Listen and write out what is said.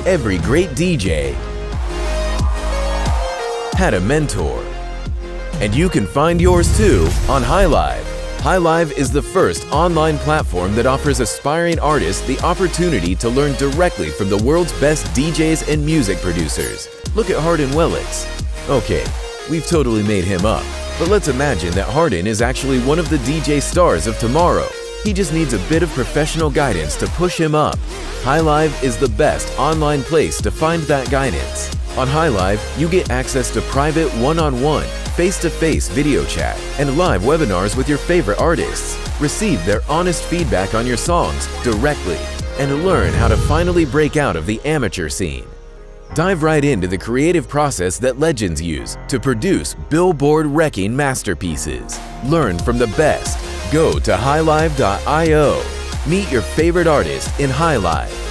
Every great DJ had a mentor. And you can find yours too on HiLive. HiLive is the first online platform that offers aspiring artists the opportunity to learn directly from the world's best DJs and music producers. Look at Hardin Wellix. Okay, we've totally made him up, but let's imagine that Hardin is actually one of the DJ stars of tomorrow. He just needs a bit of professional guidance to push him up. HiLive is the best online place to find that guidance. On HiLive, you get access to private one-on-one, face-to-face video chat, and live webinars with your favorite artists. Receive their honest feedback on your songs directly, and learn how to finally break out of the amateur scene. Dive right into the creative process that legends use to produce billboard-wrecking masterpieces. Learn from the best. Go to HiLive.io. Meet your favorite artist in HiLive.